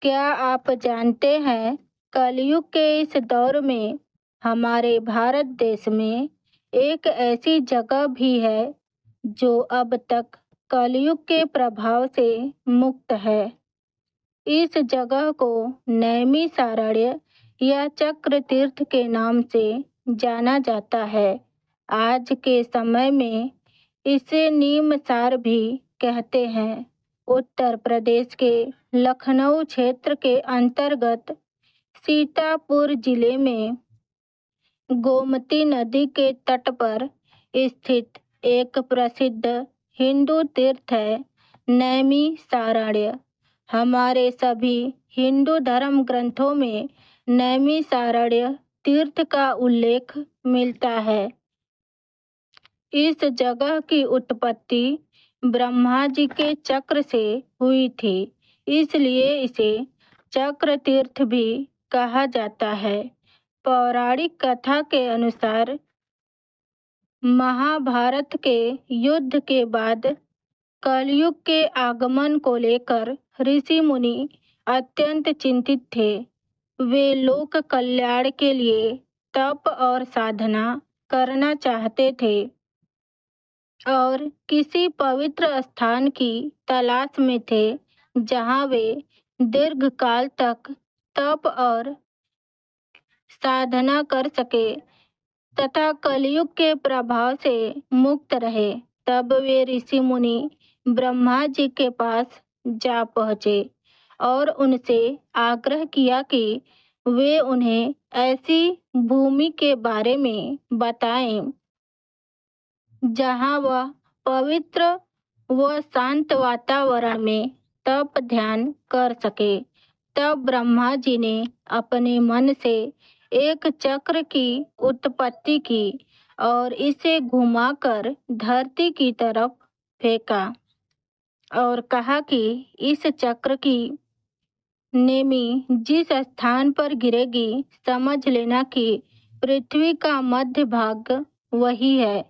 क्या आप जानते हैं कलयुग के इस दौर में हमारे भारत देश में एक ऐसी जगह भी है जो अब तक कलयुग के प्रभाव से मुक्त है। इस जगह को नैमिषारण्य या चक्र तीर्थ के नाम से जाना जाता है। आज के समय में इसे नीमसार भी कहते हैं। उत्तर प्रदेश के लखनऊ क्षेत्र के अंतर्गत सीतापुर जिले में गोमती नदी के तट पर स्थित एक प्रसिद्ध हिंदू तीर्थ है नैमिषारण्य। हमारे सभी हिंदू धर्म ग्रंथों में नैमिषारण्य तीर्थ का उल्लेख मिलता है। इस जगह की उत्पत्ति ब्रह्मा जी के चक्र से हुई थी, इसलिए इसे चक्र तीर्थ भी कहा जाता है। पौराणिक कथा के अनुसार महाभारत के युद्ध के बाद कलयुग के आगमन को लेकर ऋषि मुनि अत्यंत चिंतित थे। वे लोक कल्याण के लिए तप और साधना करना चाहते थे और किसी पवित्र स्थान की तलाश में थे जहां वे दीर्घकाल तक तप और साधना कर सके तथा कलयुग के प्रभाव से मुक्त रहे। तब वे ऋषि मुनि ब्रह्मा जी के पास जा पहुँचे और उनसे आग्रह किया कि वे उन्हें ऐसी भूमि के बारे में बताएं जहां वह पवित्र व शांत वातावरण में तप ध्यान कर सके। तब ब्रह्मा जी ने अपने मन से एक चक्र की उत्पत्ति की और इसे घुमाकर धरती की तरफ फेंका और कहा कि इस चक्र की नेमी जिस स्थान पर गिरेगी समझ लेना कि पृथ्वी का मध्य भाग वही है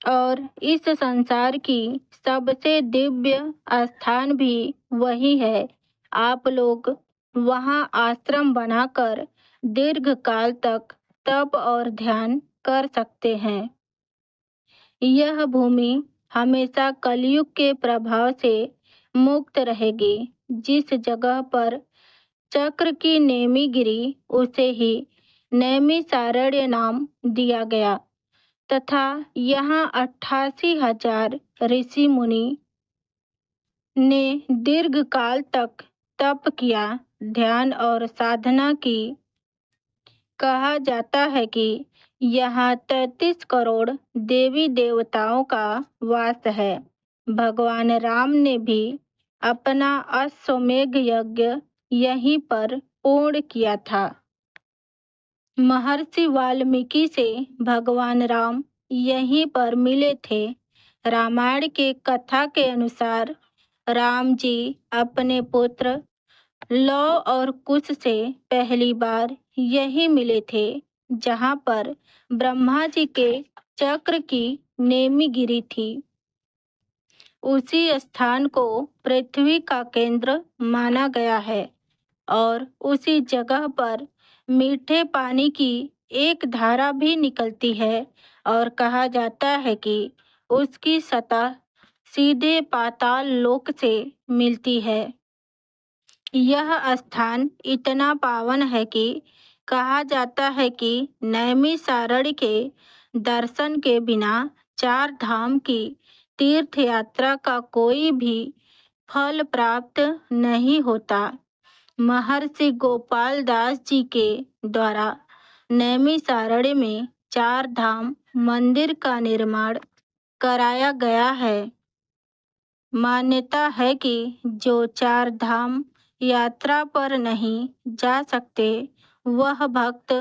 और इस संसार की सबसे दिव्य स्थान भी वही है। आप लोग वहां आश्रम बनाकर दीर्घ काल तक तप और ध्यान कर सकते हैं। यह भूमि हमेशा कलयुग के प्रभाव से मुक्त रहेगी। जिस जगह पर चक्र की नेमी गिरी उसे ही नैमिषारण्य नाम दिया गया तथा यहाँ 88,000 ऋषि मुनि ने दीर्घ काल तक तप किया, ध्यान और साधना की। कहा जाता है कि यहाँ 33 करोड़ देवी देवताओं का वास है। भगवान राम ने भी अपना अश्वमेध यज्ञ यहीं पर पूर्ण किया था। महर्षि वाल्मीकि से भगवान राम यहीं पर मिले थे। रामायण के कथा के अनुसार राम जी अपने पुत्र लव और कुश से पहली बार यहीं मिले थे जहां पर ब्रह्मा जी के चक्र की नेमी गिरी थी। उसी स्थान को पृथ्वी का केंद्र माना गया है और उसी जगह पर मीठे पानी की एक धारा भी निकलती है और कहा जाता है कि उसकी सतह सीधे पाताल लोक से मिलती है। यह स्थान इतना पावन है कि कहा जाता है कि नैमिषारण्य के दर्शन के बिना 4 धाम की तीर्थ यात्रा का कोई भी फल प्राप्त नहीं होता। महर्षि गोपाल दास जी के द्वारा नैमिषारण्य में 4 धाम मंदिर का निर्माण कराया गया है। मान्यता है कि जो 4 धाम यात्रा पर नहीं जा सकते वह भक्त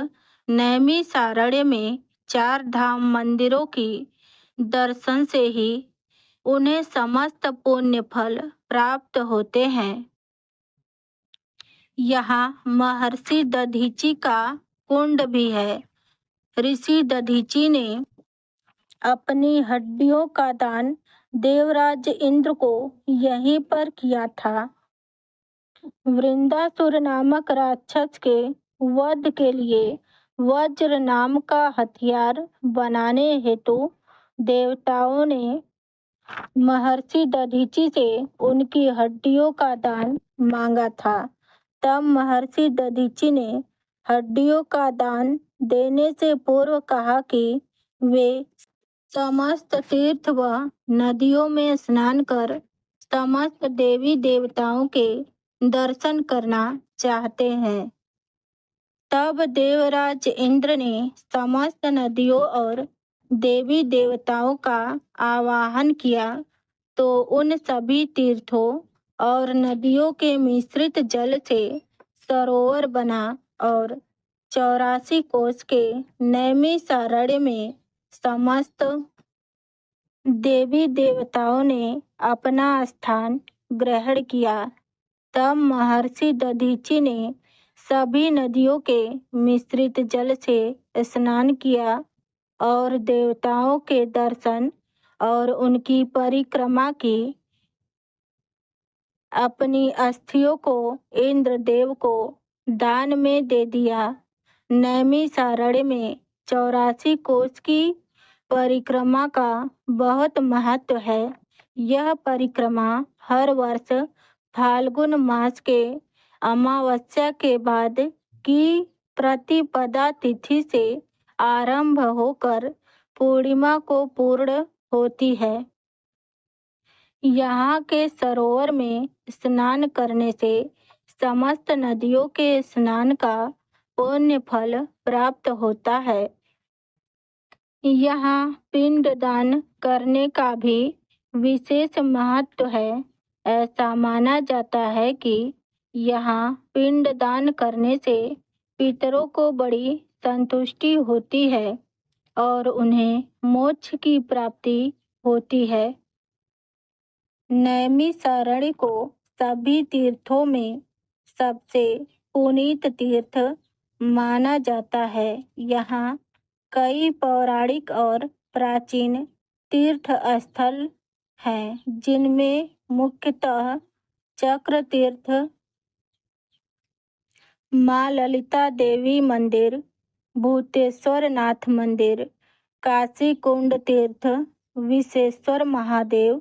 नैमिषारण्य में 4 धाम मंदिरों की दर्शन से ही उन्हें समस्त पुण्य फल प्राप्त होते हैं। यहाँ महर्षि दधीची का कुंड भी है। ऋषि दधीची ने अपनी हड्डियों का दान देवराज इंद्र को यहीं पर किया था। वृंदासुर नामक राक्षस के वध के लिए वज्र नाम का हथियार बनाने हेतु देवताओं ने महर्षि दधीचि से उनकी हड्डियों का दान मांगा था। तब महर्षि दधीचि ने हड्डियों का दान देने से पूर्व कहा कि वे समस्त तीर्थ व नदियों में स्नान कर समस्त देवी देवताओं के दर्शन करना चाहते हैं। तब देवराज इंद्र ने समस्त नदियों और देवी देवताओं का आवाहन किया तो उन सभी तीर्थों और नदियों के मिश्रित जल से सरोवर बना और 84 कोस के नैमिषारण्य में समस्त देवी देवताओं ने अपना स्थान ग्रहण किया। तब महर्षि दधीचि ने सभी नदियों के मिश्रित जल से स्नान किया और देवताओं के दर्शन और उनकी परिक्रमा की। अपनी अस्थियों को इंद्रदेव को दान में दे दिया। नैमिषारण्य में 84 कोस की परिक्रमा का बहुत महत्व है। यह परिक्रमा हर वर्ष फाल्गुन मास के अमावस्या के बाद की प्रतिपदा तिथि से आरंभ होकर पूर्णिमा को पूर्ण होती है। यहाँ के सरोवर में स्नान करने से समस्त नदियों के स्नान का पुण्य फल प्राप्त होता है। यहाँ पिंडदान करने का भी विशेष महत्व है। ऐसा माना जाता है कि यहाँ पिंडदान करने से पितरों को बड़ी संतुष्टि होती है और उन्हें मोक्ष की प्राप्ति होती है। नैमिषारण्य को सभी तीर्थों में सबसे पुनीत तीर्थ माना जाता है। यहाँ कई पौराणिक और प्राचीन तीर्थ स्थल हैं, जिनमें मुख्यतः चक्र तीर्थ, माँ ललिता देवी मंदिर, भूतेश्वर नाथ मंदिर, काशी कुंड तीर्थ, विश्वेश्वर महादेव,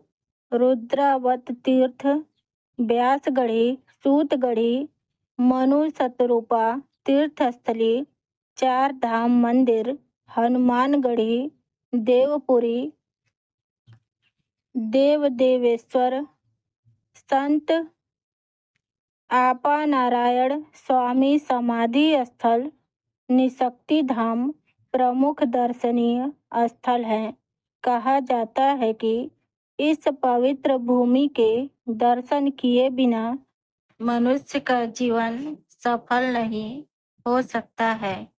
रुद्रावत तीर्थ, व्यासगढ़ी, सूतगढ़ी, मनु शतरूपा तीर्थस्थली, चार धाम मंदिर, हनुमानगढ़ी, देवपुरी, देवदेवेश्वर, संत आपा नारायण स्वामी समाधि स्थल, निशक्ति धाम प्रमुख दर्शनीय स्थल हैं। कहा जाता है कि इस पवित्र भूमि के दर्शन किए बिना मनुष्य का जीवन सफल नहीं हो सकता है।